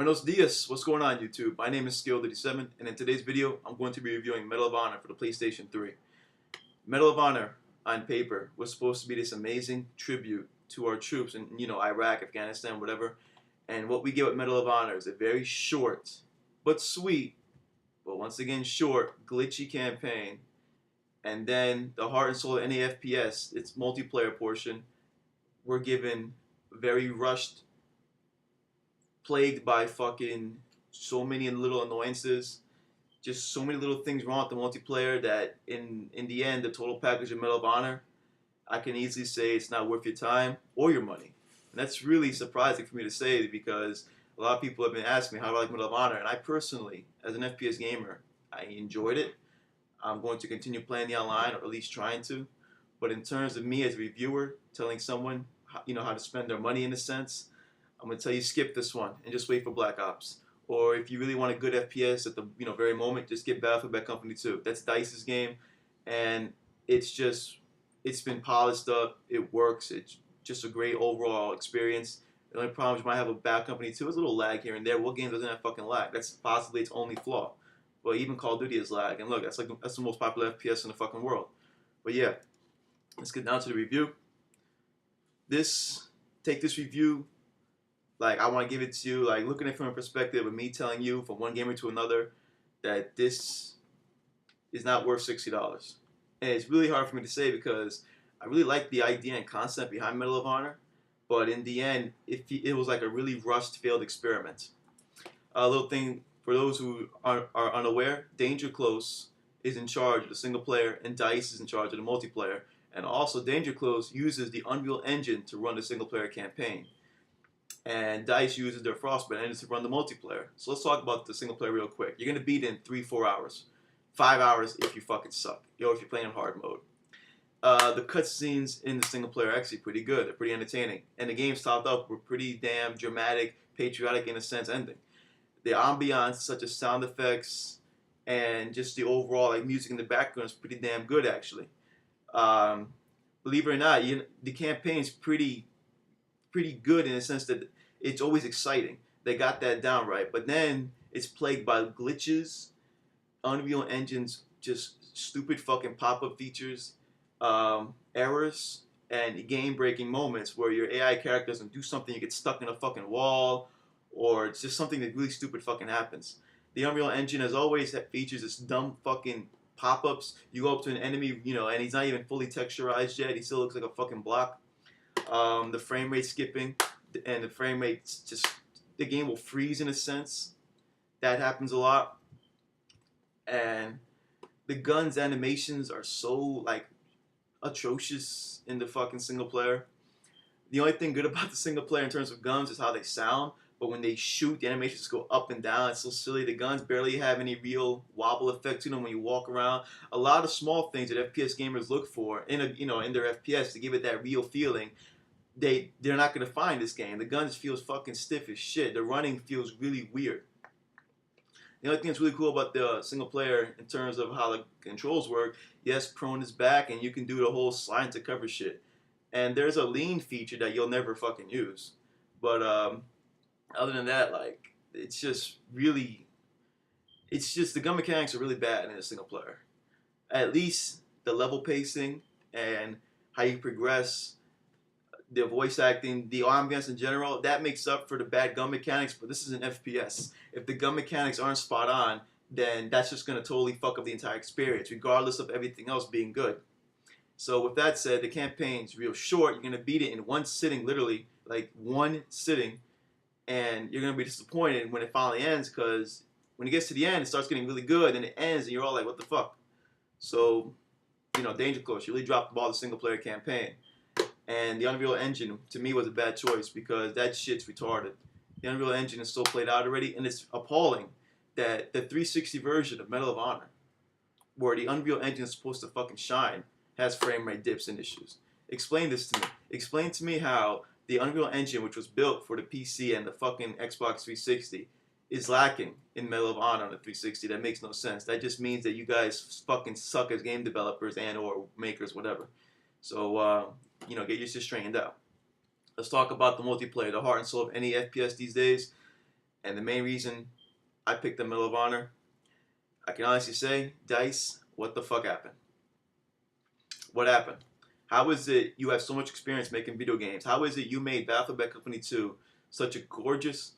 Buenos dias, what's going on YouTube? My name is Skill37 and in today's video I'm going to be reviewing Medal of Honor for the PlayStation 3. Medal of Honor on paper was supposed to be this amazing tribute to our troops in Iraq, Afghanistan, whatever. And what we get with Medal of Honor is a very short but sweet, but once again short, glitchy campaign. And then the heart and soul of any FPS, its multiplayer portion, we're given very rushed, plagued by fucking so many little annoyances, just so many little things wrong with the multiplayer that in the end, the total package of Medal of Honor, I can easily say it's not worth your time or your money. And that's really surprising for me to say because a lot of people have been asking me how do I like Medal of Honor, and I personally, as an FPS gamer, I enjoyed it. I'm going to continue playing the online, or at least trying to. But in terms of me as a reviewer, telling someone how to spend their money in a sense, I'm going to tell you skip this one and just wait for Black Ops. Or if you really want a good FPS at the very moment, just get Battlefield Bad Company 2. That's DICE's game, and it's been polished up. It works. It's just a great overall experience. The only problem you might have with Bad Company 2 is a little lag here and there. What game doesn't have fucking lag? That's possibly its only flaw. But even Call of Duty has lag, and look, that's the most popular FPS in the fucking world. But yeah, let's get down to the review. Take this review. Like, I want to give it to you, like, looking at it from a perspective of me telling you from one gamer to another that this is not worth $60. And it's really hard for me to say because I really like the idea and concept behind Medal of Honor, but in the end, it was like a really rushed, failed experiment. A little thing for those who are unaware, Danger Close is in charge of the single player and DICE is in charge of the multiplayer. And also, Danger Close uses the Unreal Engine to run the single player campaign. And DICE uses their Frostbite engine to run the multiplayer. So let's talk about the single player real quick. You're going to beat it in 3-4 hours. 5 hours if you fucking suck. Or if you're playing in hard mode. The cutscenes in the single player are actually pretty good. They're pretty entertaining. And the game's topped up with pretty damn dramatic, patriotic in a sense ending. The ambiance, such as sound effects, and just the overall music in the background is pretty damn good actually. Believe it or not, the campaign's pretty good in the sense that it's always exciting. They got that down right. But then it's plagued by glitches, Unreal Engine's just stupid fucking pop-up features, errors, and game-breaking moments where your AI character doesn't do something, you get stuck in a fucking wall, or it's just something that really stupid fucking happens. The Unreal Engine, as always, that features this dumb fucking pop-ups. You go up to an enemy, and he's not even fully texturized yet. He still looks like a fucking block. The frame rate skipping, and the frame rate just, the game will freeze in a sense. That happens a lot. And the guns animations are so atrocious in the fucking single player. The only thing good about the single player in terms of guns is how they sound, but when they shoot, the animations go up and down. It's so silly. The guns barely have any real wobble effect to them when you walk around. A lot of small things that FPS gamers look for in their FPS to give it that real feeling, they're not gonna find this game. The guns feels fucking stiff as shit. The running feels really weird. The only thing that's really cool about the single player in terms of how the controls work, yes, prone is back and you can do the whole slide into cover shit. And there's a lean feature that you'll never fucking use. But other than that, it's just the gun mechanics are really bad in a single player. At least the level pacing and how you progress, the voice acting, the ambience in general, that makes up for the bad gun mechanics, but this is an FPS. If the gun mechanics aren't spot on, then that's just going to totally fuck up the entire experience, regardless of everything else being good. So with that said, the campaign's real short. You're going to beat it in one sitting, literally, one sitting, and you're going to be disappointed when it finally ends, because when it gets to the end, it starts getting really good, and it ends, and you're all like, what the fuck? So, Danger Close, you really dropped the ball the single-player campaign. And the Unreal Engine, to me, was a bad choice because that shit's retarded. The Unreal Engine is so played out already, and it's appalling that the 360 version of Medal of Honor, where the Unreal Engine is supposed to fucking shine, has frame rate dips and issues. Explain this to me. Explain to me how the Unreal Engine, which was built for the PC and the fucking Xbox 360, is lacking in Medal of Honor on the 360. That makes no sense. That just means that you guys fucking suck as game developers and or makers, whatever. So, get your shit straightened out. Let's talk about the multiplayer, the heart and soul of any FPS these days. And the main reason I picked the Medal of Honor, I can honestly say, DICE, what the fuck happened? What happened? How is it you have so much experience making video games? How is it you made Battlefield Bad Company 2 such a gorgeous,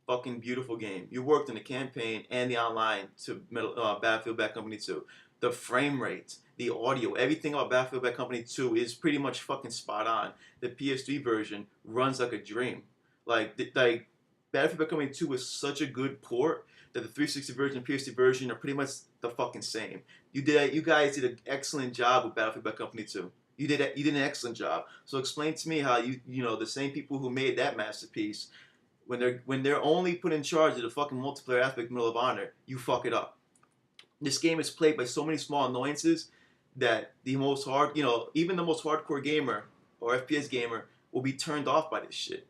fucking beautiful game? You worked in the campaign and the online to Battlefield Bad Company 2. The frame rate, the audio, everything about Battlefield Bad Company 2 is pretty much fucking spot on. The PS3 version runs like a dream. Like Battlefield Bad Company 2 is such a good port that the 360 version and PS3 version are pretty much the fucking same. You guys did an excellent job with Battlefield Bad Company 2. You did an excellent job. So explain to me how you know the same people who made that masterpiece, when they're only put in charge of the fucking multiplayer aspect of Medal of Honor, you fuck it up. This game is played by so many small annoyances that even the most hardcore gamer or FPS gamer will be turned off by this shit.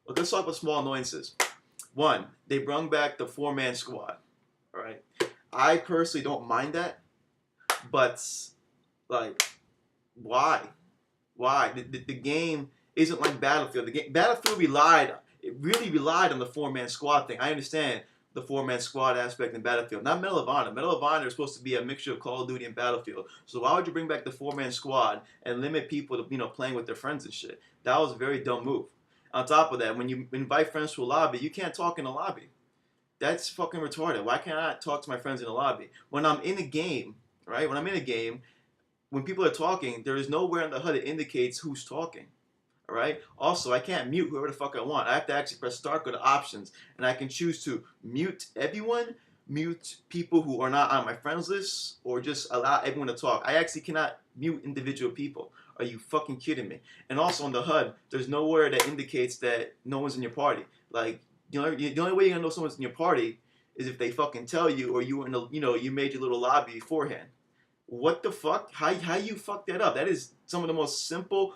Look, let's talk about small annoyances. One, they brung back the 4-man squad. All right, I personally don't mind that, but like, why? Why? The game isn't like Battlefield. Battlefield really relied on the 4-man squad thing. I understand the 4-man squad aspect in Battlefield. Not Medal of Honor. Medal of Honor is supposed to be a mixture of Call of Duty and Battlefield. So why would you bring back the 4-man squad and limit people to playing with their friends and shit? That was a very dumb move. On top of that, when you invite friends to a lobby, you can't talk in a lobby. That's fucking retarded. Why can't I talk to my friends in a lobby? When I'm in a game, right? When I'm in a game, when people are talking, there is nowhere on the HUD that indicates who's talking. All right. Also, I can't mute whoever the fuck I want. I have to actually press start, go to options, and I can choose to mute everyone, mute people who are not on my friends list, or just allow everyone to talk. I actually cannot mute individual people. Are you fucking kidding me? And also on the HUD, there's nowhere that indicates that no one's in your party. Like, the only way you're gonna know someone's in your party is if they fucking tell you, or you were in you made your little lobby beforehand. What the fuck? How you fuck that up? That is some of the most simple,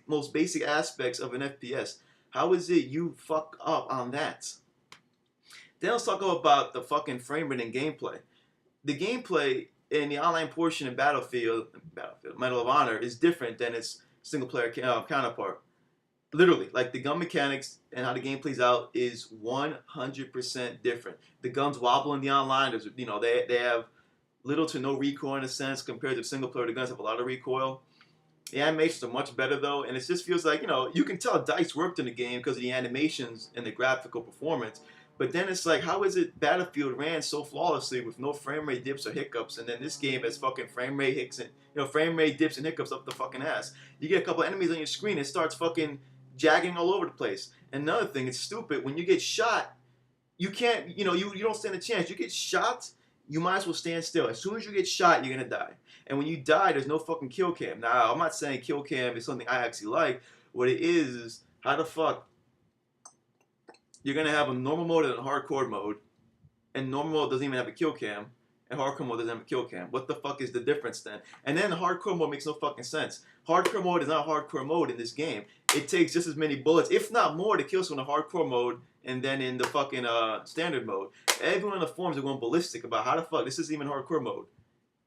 most basic aspects of an FPS. How is it you fuck up on that? Then let's talk about the fucking frame rate and gameplay. The gameplay in the online portion of Battlefield, Medal of Honor, is different than its single player counterpart. Literally, like the gun mechanics and how the game plays out is 100% different. The guns wobble in the online. They have little to no recoil in a sense compared to single player. The guns have a lot of recoil. The animations are much better though, and it just feels like you can tell DICE worked in the game because of the animations and the graphical performance. But then it's like, how is it Battlefield ran so flawlessly with no frame rate dips or hiccups, and then this game has fucking frame rate dips and hiccups up the fucking ass. You get a couple enemies on your screen, it starts fucking jagging all over the place. Another thing, it's stupid. When you get shot, you can't, you don't stand a chance. You get shot, you might as well stand still. As soon as you get shot, you're gonna die. And when you die, there's no fucking kill cam. Now, I'm not saying kill cam is something I actually like. What it is how the fuck you're gonna have a normal mode and a hardcore mode, and normal mode doesn't even have a kill cam, and hardcore mode doesn't have a kill cam. What the fuck is the difference then? And then the hardcore mode makes no fucking sense. Hardcore mode is not hardcore mode in this game. It takes just as many bullets, if not more, to kill someone in hardcore mode and then in the fucking standard mode. Everyone in the forums are going ballistic about how the fuck this isn't even hardcore mode.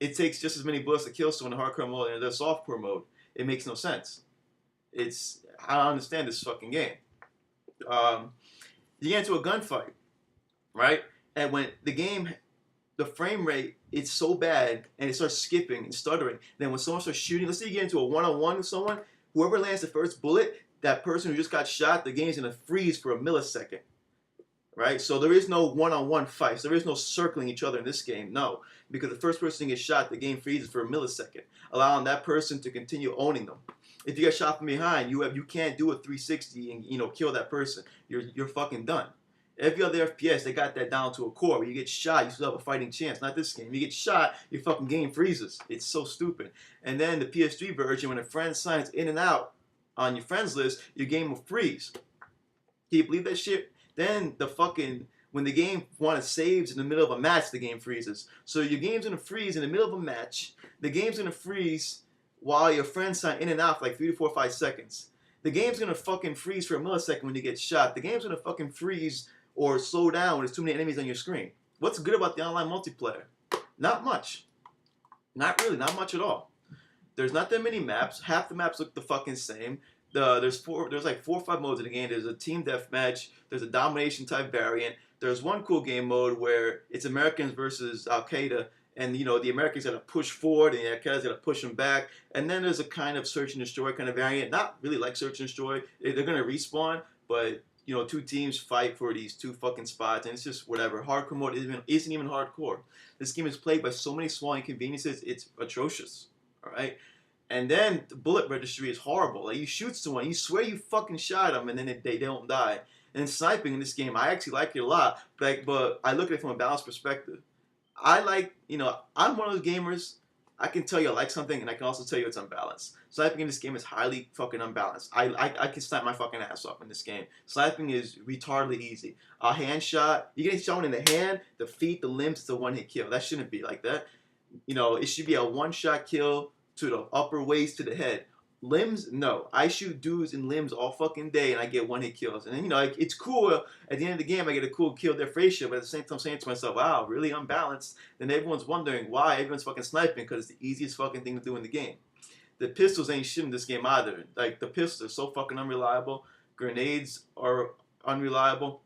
It takes just as many bullets to kill someone in hardcore mode and the softcore mode. It makes no sense. I don't understand this fucking game. You get into a gunfight, right? And when the frame rate, it's so bad, and it starts skipping and stuttering. Then when someone starts shooting, let's say you get into a one-on-one with someone, whoever lands the first bullet, that person who just got shot, the game's gonna freeze for a millisecond, right? So there is no one-on-one fights. There is no circling each other in this game, no. Because the first person gets shot, the game freezes for a millisecond, allowing that person to continue owning them. If you get shot from behind, you can't do a 360 and kill that person. You're fucking done. Every other FPS, they got that down to a core. When you get shot, you still have a fighting chance. Not this game. You get shot, your fucking game freezes. It's so stupid. And then the PS3 version, when a friend signs in and out on your friends list, your game will freeze. Can you believe that shit? Then when the game saves in the middle of a match, the game freezes. So your game's gonna freeze in the middle of a match. The game's gonna freeze while your friends sign in and out for like 3 to 4 or 5 seconds. The game's gonna fucking freeze for a millisecond when you get shot. The game's gonna fucking freeze or slow down when there's too many enemies on your screen. What's good about the online multiplayer? Not much. Not really, not much at all. There's not that many maps. Half the maps look the fucking same. There's like 4 or 5 modes in the game. There's a team deathmatch. There's a domination type variant. There's one cool game mode where it's Americans versus Al Qaeda, and the Americans got to push forward, and the Al Qaeda's got to push them back. And then there's a kind of search and destroy kind of variant. Not really like search and destroy. They're gonna respawn, but 2 teams fight for these 2 fucking spots, and it's just whatever. Hardcore mode isn't even hardcore. This game is played by so many small inconveniences. It's atrocious. All right. And then the bullet registry is horrible. Like, you shoot someone, you swear you fucking shot them, and then they don't die. And sniping in this game, I actually like it a lot. But I look at it from a balanced perspective. I'm one of those gamers. I can tell you I like something, and I can also tell you it's unbalanced. Sniping in this game is highly fucking unbalanced. I can snipe my fucking ass off in this game. Sniping is retardedly easy. A hand shot, you get shot in the hand, the feet, the limbs, it's a one-hit kill. That shouldn't be like that. It should be a one-shot kill to the upper waist, to the head. Limbs, no. I shoot dudes in limbs all fucking day, and I get one-hit kills. And then, it's cool. At the end of the game, I get a cool kill death ratio, but at the same time, I'm saying to myself, wow, really unbalanced. Then everyone's wondering why everyone's fucking sniping, because it's the easiest fucking thing to do in the game. The pistols ain't shit in this game either. Like, the pistols are so fucking unreliable. Grenades are unreliable.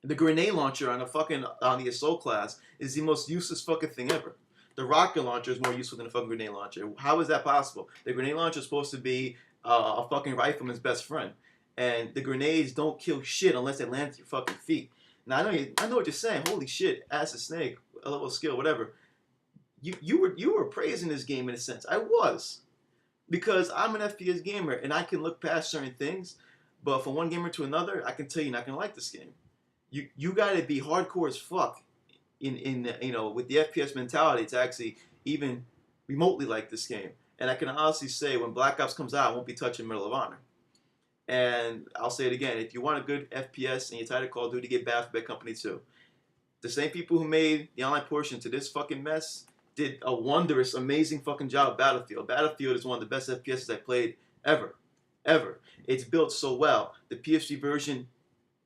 The grenade launcher on the assault class is the most useless fucking thing ever. The rocket launcher is more useful than a fucking grenade launcher. How is that possible? The grenade launcher is supposed to be a fucking rifleman's best friend, and the grenades don't kill shit unless they land at your fucking feet. Now I know what you're saying. Holy shit, ass a snake, a level of skill, whatever. You were praising this game in a sense. I was, because I'm an FPS gamer and I can look past certain things. But from one gamer to another, I can tell you're not gonna like this game. You gotta be hardcore as fuck with the FPS mentality to actually even remotely like this game. And I can honestly say, when Black Ops comes out, I won't be touching Medal of Honor. And I'll say it again: if you want a good FPS and you're tired of Call of Duty, get Bad for Bad Company 2. The same people who made the online portion to this fucking mess did a wondrous, amazing fucking job of Battlefield. Battlefield is one of the best FPSs I played ever. Ever. It's built so well. The PS3 version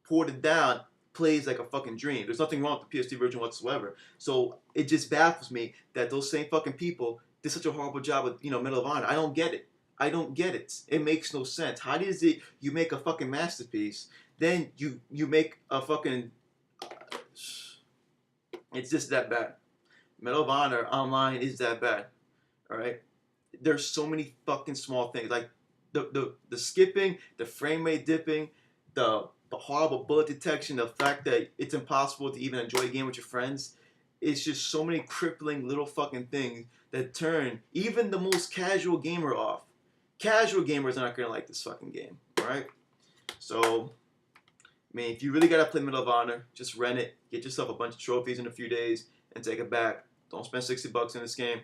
ported down plays like a fucking dream. There's nothing wrong with the PS2 version whatsoever. So it just baffles me that those same fucking people did such a horrible job with Medal of Honor. I don't get it. I don't get it. It makes no sense. How does it you make a fucking masterpiece, then you make a fucking it's just that bad. Medal of Honor online is that bad. Alright? There's so many fucking small things. Like the skipping, the frame rate dipping, the horrible bullet detection, the fact that it's impossible to even enjoy a game with your friends. It's just so many crippling little fucking things that turn even the most casual gamer off. Casual gamers are not gonna like this fucking game, alright? So, if you really gotta play Medal of Honor, just rent it, get yourself a bunch of trophies in a few days, and take it back. Don't spend $60 in this game.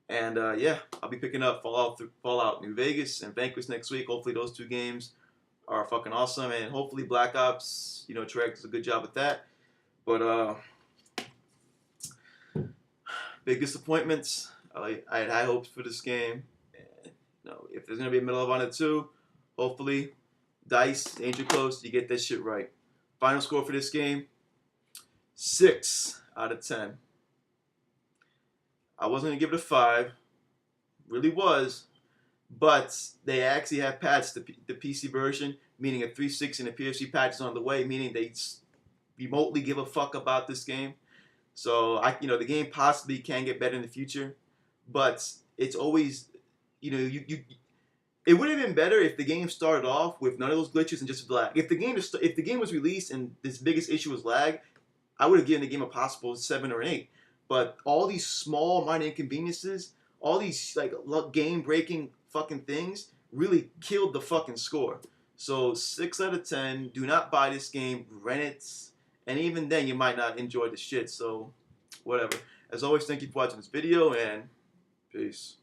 And yeah, I'll be picking up Fallout New Vegas and Vanquish next week. Hopefully those 2 games are fucking awesome, and hopefully Black Ops, Treyarch does a good job with that. But big disappointments. I had high hopes for this game. And, if there's gonna be a Medal of Honor 2, hopefully, DICE, Angel Coast, you get that shit right. Final score for this game: 6 out of 10. I wasn't gonna give it a 5, really was. But they actually have patched the PC version, meaning a 360 and a PS3 patch is on the way, meaning they remotely give a fuck about this game. So the game possibly can get better in the future, but it's always, it would have been better if the game started off with none of those glitches and just lag. If the game was released and this biggest issue was lag, I would have given the game a possible 7 or 8. But all these small minor inconveniences, all these game-breaking fucking things really killed the fucking score. So 6 out of 10. Do not buy this game. Rent it. And even then, you might not enjoy the shit. So whatever. As always, thank you for watching this video, and peace.